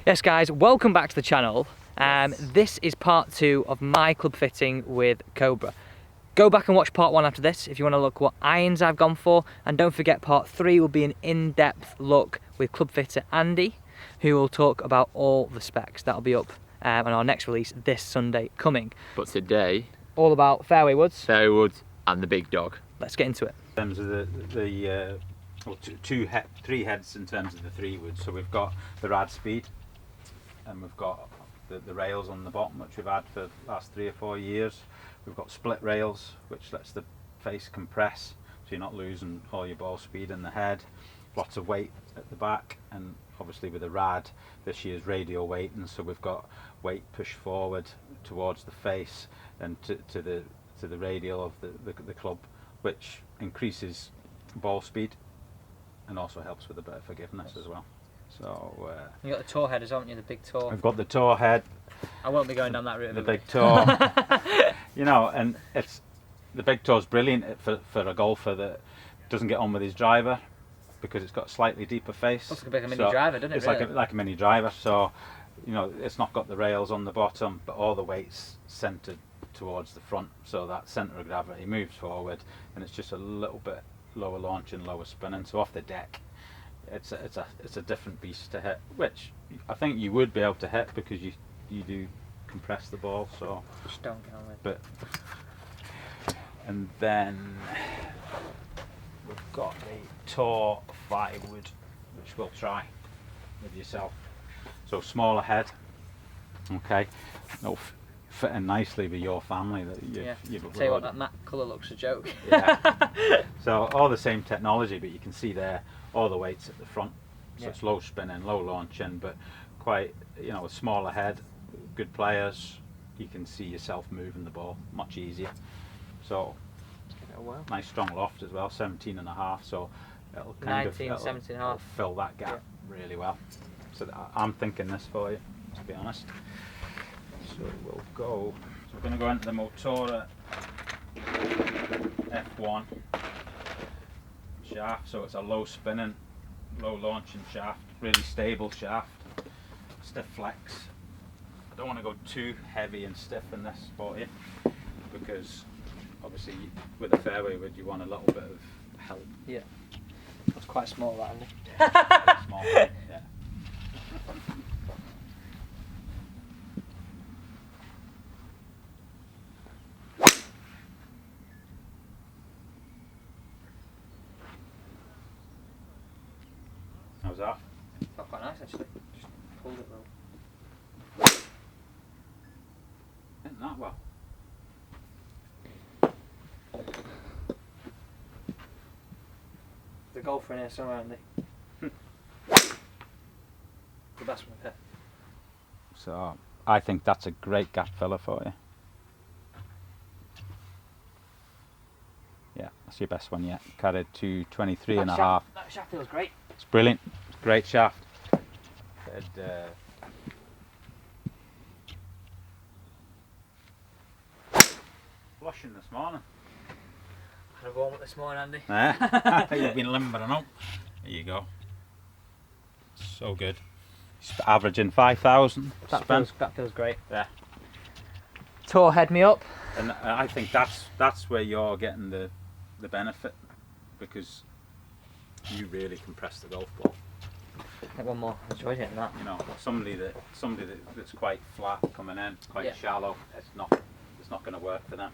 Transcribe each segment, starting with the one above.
Yes guys, welcome back to the channel. This is part 2 of my club fitting with Cobra. Go back and watch part 1 after this if you want to look what irons I've gone for, and don't forget part 3 will be an in-depth look with club fitter Andy, who will talk about all the specs. That'll be up on our next release this Sunday coming. But today, All about fairway woods. fairway woods and the big dog. Let's get into it. In terms of three heads in terms of the 3 woods. So we've got the rad speed, and we've got the rails on the bottom, which we've had for the last 3 or 4 years. We've got split rails, which lets the face compress, so you're not losing all your ball speed in the head. Lots of weight at the back, and obviously with the rad, this year's radial weight, and so we've got weight pushed forward towards the face and to the radial of the club, which increases ball speed and also helps with a bit of forgiveness as well. So You got the tour headers, haven't you? The big tour. I've got the tour head. I won't be going down that route. The big tour. You know, and the big tour's brilliant for a golfer that doesn't get on with his driver, because it's got a slightly deeper face. Looks like a mini driver, doesn't it? It's really? like a mini driver. So, you know, it's not got the rails on the bottom, but all the weight's centered towards the front, so that center of gravity moves forward, and it's just a little bit lower launch and lower spinning. So off the deck, it's a different beast to hit, which I think you would be able to hit because you do compress the ball. So Just don't get on with it. but and then we've got the Tour 5 wood, which we'll try with yourself. So smaller head, okay, no, fitting nicely with your family that you've Tell you what, that matte colour looks a joke. Yeah. So all the same technology, but you can see there all the weights at the front. So it's low spinning, low launching, but quite, you know, a smaller head. Good players, you can see yourself moving the ball much easier. So nice strong loft as well, 17.5. So it'll kind 19, of 17.5. fill that gap really well. So I'm thinking this for you, to be honest. So we'll go. So we're going to go into the Motora F1 shaft. So it's a low spinning, low launching shaft, really stable shaft, stiff flex. I don't want to go too heavy and stiff in this for you, because obviously with a fairway wood you want a little bit of help. Yeah. That's quite small, that, Andy. Small, yeah. How's that? Felt quite nice actually. Just pulled it well. Isn't that well? The golfer in here somewhere, Andy. The best one I've hit. So I think that's a great gap filler for you. Yeah, that's your best one yet. Carried to 23.5. That shaft feels great. It's brilliant. It's a great shaft. Flushing this morning. Had a warm up this morning, Andy. You've been limbering up. There you go. So good. Averaging 5,000. That feels great. Yeah. Tour head me up. And I think that's where you're getting the benefit, because you really compress the golf ball. Take one more. I enjoyed hitting that. You know, somebody that's quite flat coming in, quite shallow, it's not going to work for them.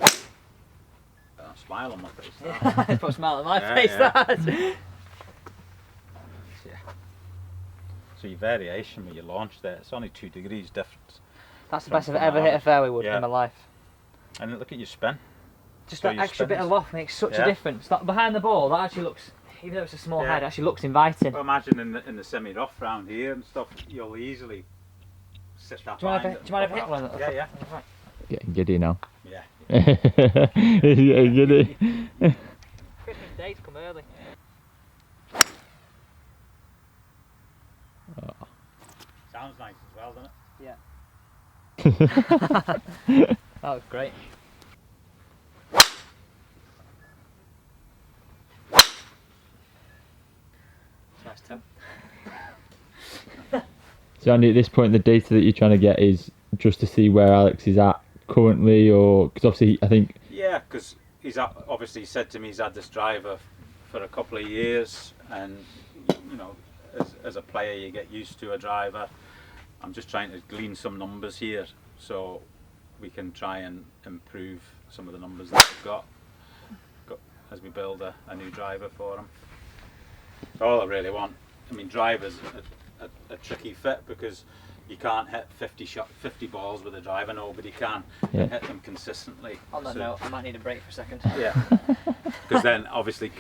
A smile on my face. Yeah. Put a smile on my face. That. Yeah. So your variation with your launch there, it's only 2 degrees difference. That's the best I've ever hit a fairway wood in my life. And look at your spin. Just So that your extra bit spin of is- loft makes such a difference. That behind the ball, that actually looks, even though it's a small head, it actually looks inviting. Well, imagine in the semi-rough round here and stuff, you'll easily sit that Do you mind behind if I hit one of those? Yeah, yeah. Right. Getting giddy now. Yeah. Getting giddy. Christmas Day to come early. Sounds nice as well, doesn't it? Yeah. That was great. Nice toe. So Andy, at this point, the data that you're trying to get is just to see where Alex is at currently, or because obviously I think. Yeah, because obviously said to me he's had this driver for a couple of years, and you know, as a player you get used to a driver. I'm just trying to glean some numbers here so we can try and improve some of the numbers that we've got as we build a new driver for him. All I really want. I mean, drivers a tricky fit because you can't hit 50 balls with a driver. Nobody can hit them consistently. On that note, I might need a break for a second. Yeah, because then obviously,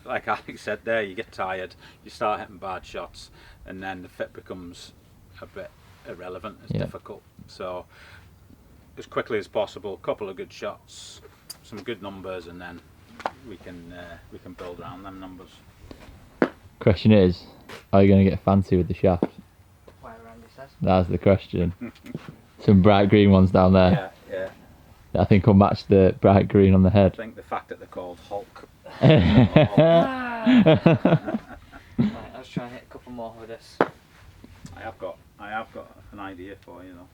like Alex said there, you get tired, you start hitting bad shots, and then the fit becomes a bit irrelevant. It's difficult. So as quickly as possible, a couple of good shots, some good numbers, and then we can build around them numbers. Question is, are you going to get fancy with the shaft? Whatever Andy says. That's the question. Some bright green ones down there. Yeah. I think will match the bright green on the I head. think the fact that they're called Hulk. Right, I was trying to hit a couple more with this. I have got an idea for you though.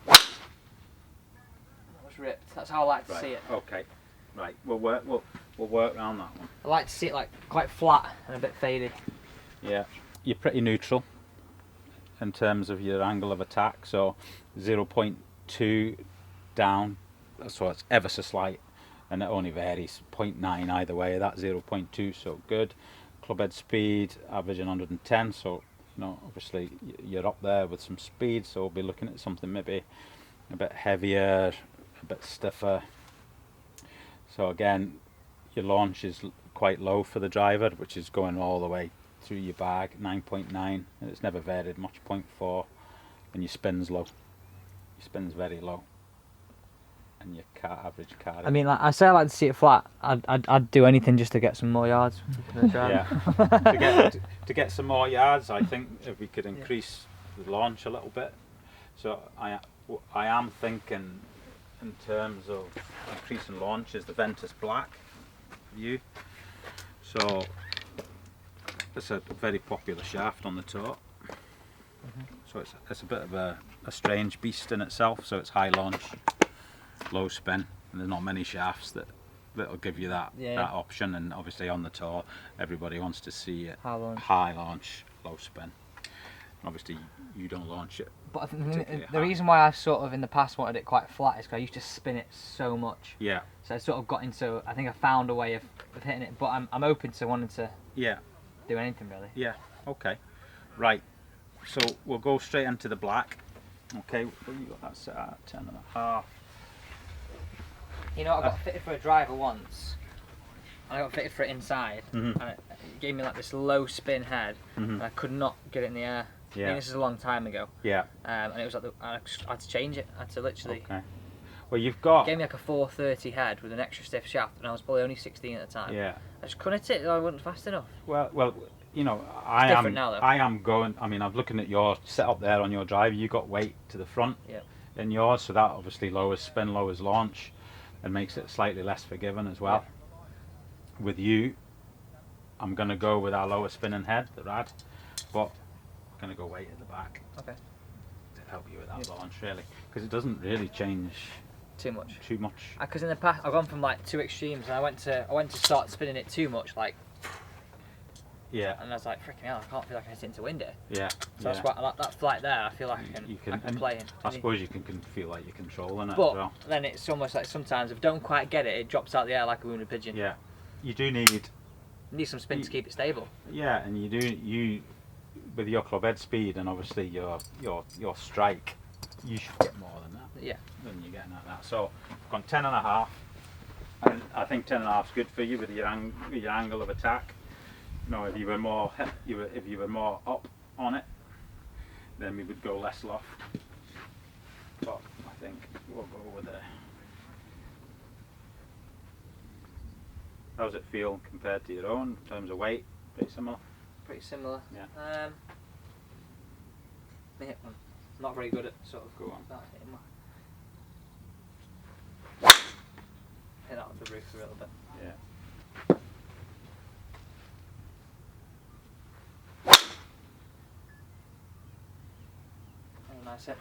That was ripped. That's how I like to see it. Okay. Right. We'll work around that one. I like to see it like quite flat and a bit faded. Yeah. You're pretty neutral in terms of your angle of attack. So 0.2 down. So it's ever so slight, and it only varies 0.9 either way. That's 0.2. So good. Club head speed averaging 110. So obviously you're up there with some speed. So we'll be looking at something maybe a bit heavier, a bit stiffer. So again, your launch is quite low for the driver, which is going all the way through your bag, 9.9, and it's never varied much, 0.4, and your spin's low. Your spin's very low, and your average car. I mean, like I say, I like to see it flat. I'd do anything just to get some more yards. Yeah. to get some more yards, I think if we could increase the launch a little bit. So I am thinking, in terms of increasing launch, is the Ventus Black view. So it's a very popular shaft on the tour. So it's a bit of a strange beast in itself. So it's high launch, low spin, and there's not many shafts that'll give you that option. And obviously on the tour, everybody wants to see it high launch, low spin. And obviously you don't launch it. But I think the reason why I sort of in the past wanted it quite flat is because I used to spin it so much. Yeah. So I sort of got into, I think I found a way of hitting it, but I'm open to wanting to do anything really. Yeah, okay. Right, so we'll go straight into the black. Okay, well, you got that set at 10.5. You know, I got fitted for a driver once. I got fitted for it inside, and it gave me like this low spin head, and I could not get it in the air. Yeah. I mean, this is a long time ago. Yeah. And it was like I had to change it. I had to literally. Okay. Well, you've got. It gave me like a 430 head with an extra stiff shaft, and I was probably only 16 at the time. Yeah. I just couldn't hit it. I wasn't fast enough. Well, you know, It's different now, though. I am going. I mean, I'm looking at your setup there on your drive. You got weight to the front. Yeah. In yours, so that obviously lowers spin, lowers launch, and makes it slightly less forgiving as well. Yeah. With you, I'm going to go with our lower spinning head, the rad, but I'm going to go weight at the back. Okay. To help you with that launch, really, because it doesn't really change too much. Because in the past, I've gone from like two extremes, and I went to start spinning it too much, like. Yeah. And I was like, freaking hell, I can't feel like I hit it into wind here. Yeah. So that's why that flight there, I feel like I can play in. I suppose you can feel like you're controlling it but as well. Then it's almost like sometimes if I don't quite get it, it drops out the air like a wounded pigeon. Yeah. You do need. You need some spin to keep it stable. Yeah, and you with your club head speed and obviously your strike, you should get more than that. Yeah. Than you're getting at that. So I've gone 10.5, and I think 10.5 is good for you with your angle of attack. You know, if you were more up on it, then we would go less loft. But I think we'll go with a. How does it feel compared to your own in terms of weight? Pretty similar. Pretty similar. Yeah. Let me hit one. Not very good at sort of go on. Hitting one. Hit out of the roof a little bit. Yeah. That's it.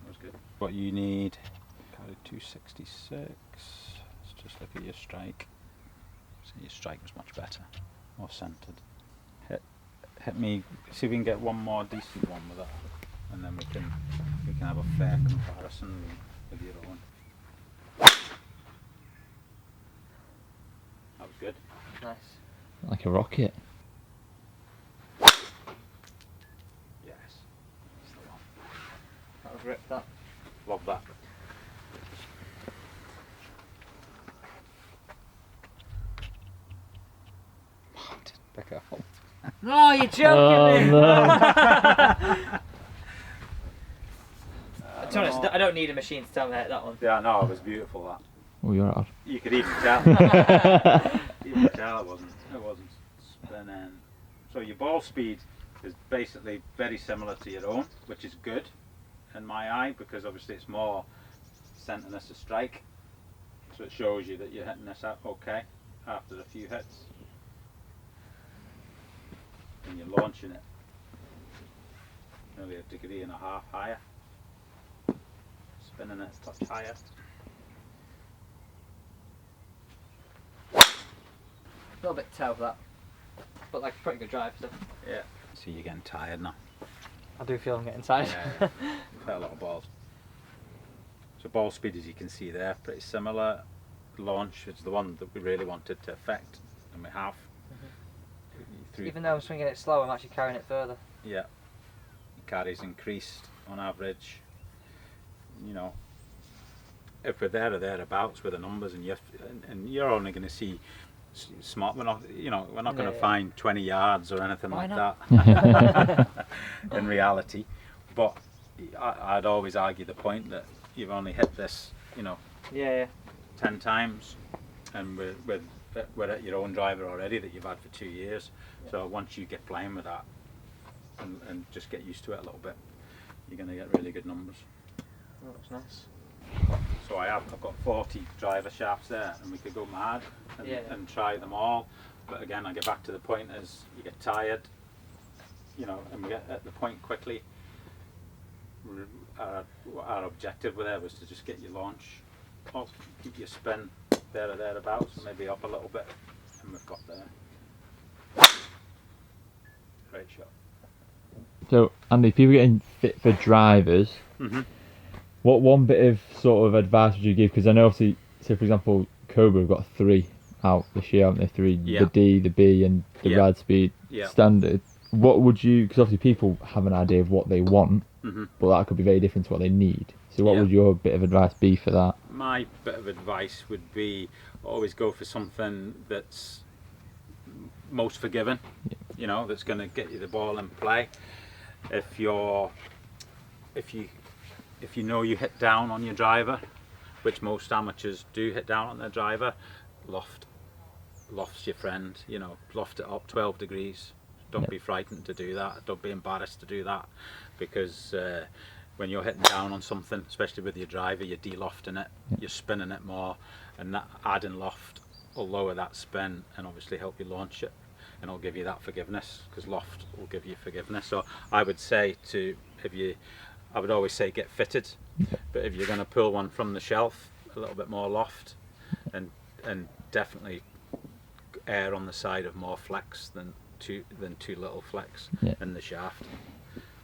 That was good. What you need, carry 266. Let's just look at your strike. So your strike was much better, more centered. Hit me. See if we can get one more decent one with that, and then we can have a fair comparison with your own. That was good. Nice. Like a rocket. Yes. That's the one. That was ripped, that. Love that. Pick it up. No, you're joking Oh, me! no. To be honest, I don't need a machine to tell me that one. Yeah, no, it was beautiful that. Oh, you're out. You could even tell. You could tell it wasn't spinning. So your ball speed is basically very similar to your own, which is good in my eye, because obviously it's more centerness of strike. So it shows you that you're hitting this out okay after a few hits. And you're launching it nearly a degree and a half higher. Spinning it a touch higher. A little bit toe for that. But like a pretty good drive, so. Yeah. See, you're getting tired now. I do feel I'm getting tired. Yeah. You've hit a lot of balls. So ball speed, as you can see there, pretty similar. Launch is the one that we really wanted to affect, and we have. Even though I'm swinging it slow, I'm actually carrying it further. Yeah. Carries increased on average. You know, if we're there or thereabouts with the numbers, and you're only going to see smart. We're not, we're not going to find 20 yards or anything Why like not? that. In reality, but I'd always argue the point that you've only hit this, Yeah. 10 times, and we're at your own driver already that you've had for 2 years. So once you get playing with that and just get used to it a little bit, you're going to get really good numbers. Oh, that's nice. So I've got 40 driver shafts there, and we could go mad and try them all. But again, I get back to the point as you get tired, and we get at the point quickly. Our objective with there was to just get your launch up, keep your spin there or thereabouts, maybe up a little bit, and we've got there. Great shot. So, Andy, people getting fit for drivers, what one bit of sort of advice would you give? Because I know, obviously, say for example, Cobra have got 3 out this year, haven't they? 3, Yeah. the D, the B, and the rad speed standard. What would you? Because obviously people have an idea of what they want, but that could be very different to what they need. So, what would your bit of advice be for that? My bit of advice would be always go for something that's most forgiving. That's going to get you the ball in play. If you know you hit down on your driver, which most amateurs do hit down on their driver, loft's your friend. Loft it up 12 degrees. Don't be frightened to do that. Don't be embarrassed to do that, because when you're hitting down on something, especially with your driver, you're de-lofting it, you're spinning it more, and that adding loft will lower that spin and obviously help you launch it, and it'll give you that forgiveness, because loft will give you forgiveness. So I would say I would always say get fitted, but if you're going to pull one from the shelf, a little bit more loft, and definitely err on the side of more flex than too little flex in the shaft.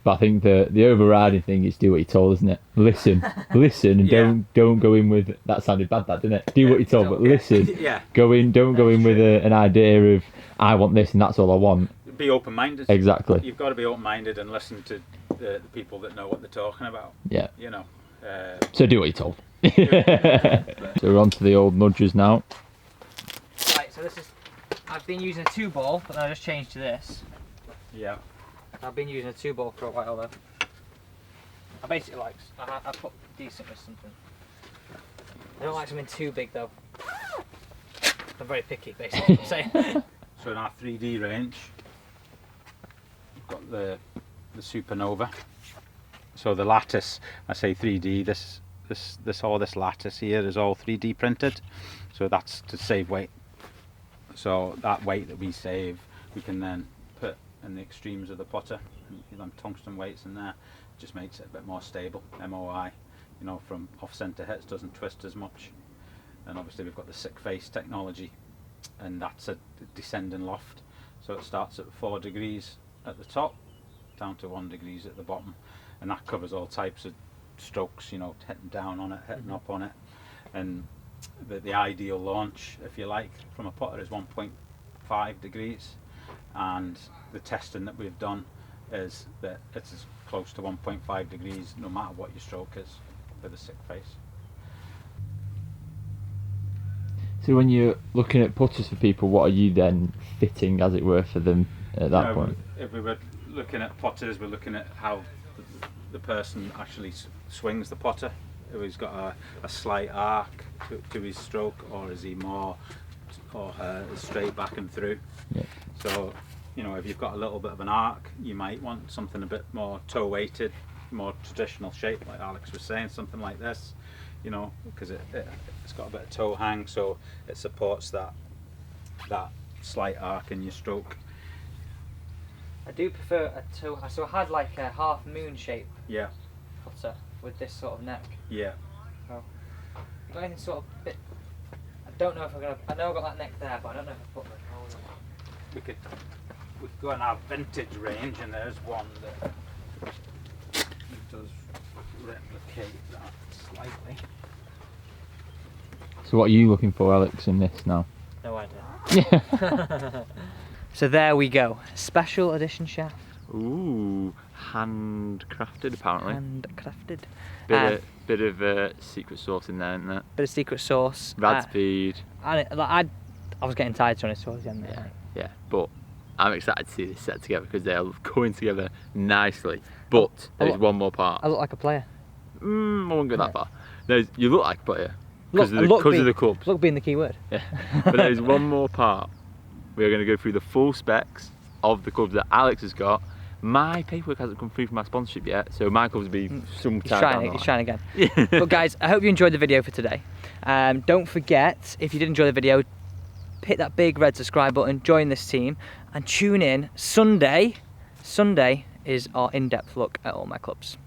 But I think the overriding thing is do what you're told, isn't it? Listen, and don't go in with that. Sounded bad, that, didn't it? Do what you're told, but listen. Go in. Don't go in with an idea of I want this and that's all I want. Be open-minded. Exactly. You've got to be open-minded and listen to the people that know what they're talking about. Yeah. So do what you're told. So we're on to the old nudgers now. Right. So I've been using a 2-ball, but then I just changed to this. Yeah. I've been using a 2-ball for a while though. I basically I put decent with something. I don't like something too big though. I'm very picky, basically. I'm saying. So in our 3D range, we've got the Supernova. So the lattice, I say 3D. This lattice here is all 3D printed. So that's to save weight. So that weight that we save, we can then put in the extremes of the putter. them tungsten weights in there, just makes it a bit more stable. MOI, you know, from off-center hits doesn't twist as much. And obviously we've got the sick face technology, and that's a descending loft. So it starts at 4 degrees at the top, down to 1 degree at the bottom, and that covers all types of strokes, you know, hitting down on it, hitting up on it. And the ideal launch, if you like, from a putter is 1.5 degrees, and the testing that we've done is that it's as close to 1.5 degrees no matter what your stroke is with a sick face. So when you're looking at putters for people, what are you then fitting, as it were, for them at that point? If we were looking at putters, we're looking at how the person actually swings the putter. If he's got a slight arc to his stroke, or is he more or straight back and through. Yeah. So, you know, if you've got a little bit of an arc, you might want something a bit more toe weighted, more traditional shape, like Alex was saying, something like this, you know, because it's got a bit of toe hang, so it supports that slight arc in your stroke. I do prefer a toe. So I had like a half moon shape Yeah. putter with this sort of neck. Yeah. So, got anything sort of bit. I don't know if I'm gonna. I know I've got that neck there, but I don't know if I put the hole in. We could go in our vintage range, and there's one that does replicate that slightly. So what are you looking for, Alex, in this now? No idea. Yeah. So there we go. Special edition shaft. Ooh, handcrafted apparently. Handcrafted. Bit of secret sauce in there, isn't there? Bit of secret sauce. Rad speed. And I was getting tired to towards the end there. Yeah, but I'm excited to see this set together because they're going together nicely. But there's one more part. I look like a player. I won't go that far. You look like a player Because of the clubs. Look being the key word. Yeah. But there's one more part. We're going to go through the full specs of the clubs that Alex has got. My paperwork hasn't come through for my sponsorship yet, so my clubs will be some time. He's trying again. But guys, I hope you enjoyed the video for today. Don't forget, if you did enjoy the video, hit that big red subscribe button, join this team, and tune in Sunday. Sunday is our in-depth look at all my clubs.